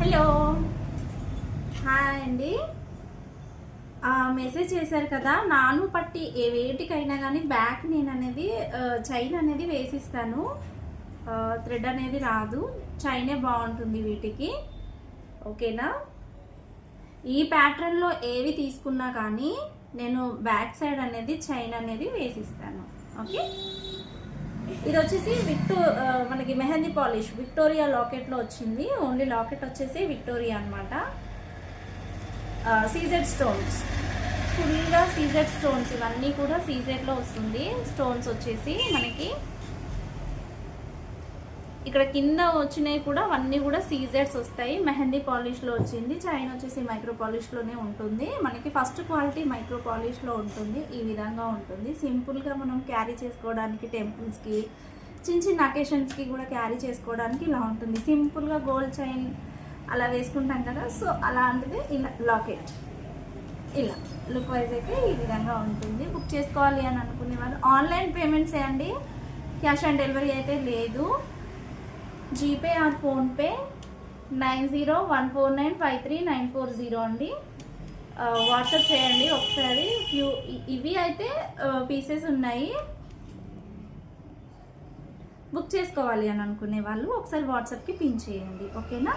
Hello, hi అండి. Message చేశారు కదా, నాను పట్టి ఏ వేటికైనా కానీ బ్యాక్ నేను అనేది చైన్ అనేది వేసిస్తాను. థ్రెడ్ అనేది రాదు, చైనే బాగుంటుంది వీటికి. ఓకేనా? ఈ ప్యాటర్న్లో ఏవి తీసుకున్నా కానీ నేను బ్యాక్ సైడ్ అనేది చైన్ అనేది వేసిస్తాను. ఓకే, ఇది వచ్చేసి మనకి మెహందీ పాలిష్ విక్టోరియా లాకెట్లో వచ్చింది. ఓన్లీ లాకెట్ వచ్చేసి విక్టోరియా అనమాట. సీజెడ్ స్టోన్స్, ఫుల్గా సీజెడ్ స్టోన్స్, ఇవన్నీ కూడా సీజెడ్లో వస్తుంది. స్టోన్స్ వచ్చేసి మనకి ఇక్కడ కింద వచ్చినాయి కూడా అవన్నీ కూడా సీజెడ్స్ వస్తాయి. మెహందీ పాలిష్లో వచ్చింది. చైన్ వచ్చేసి మైక్రో పాలిష్లోనే ఉంటుంది. మనకి ఫస్ట్ క్వాలిటీ మైక్రో పాలిష్లో ఉంటుంది. ఈ విధంగా ఉంటుంది. సింపుల్గా మనం క్యారీ చేసుకోవడానికి, టెంపుల్స్కి, చిన్న చిన్న అకేషన్స్కి కూడా క్యారీ చేసుకోవడానికి ఇలా ఉంటుంది. సింపుల్గా గోల్డ్ చైన్ అలా వేసుకుంటాం కదా, సో అలాంటిది ఇలా లాకెట్. ఇలా లుక్ వైజ్ అయితే ఈ విధంగా ఉంటుంది. బుక్ చేసుకోవాలి అని అనుకునే వాళ్ళు ఆన్లైన్ పేమెంట్స్ అండి, క్యాష్ ఆన్ డెలివరీ అయితే లేదు. జీపే ఆర్ ఫోన్పే 9014953940 అండి. వాట్సాప్ చేయండి ఒకసారి. ఇవి అయితే పీసెస్ ఉన్నాయి. బుక్ చేసుకోవాలి అని అనుకునే వాళ్ళు ఒకసారి వాట్సాప్కి పిన్ చేయండి. ఓకేనా?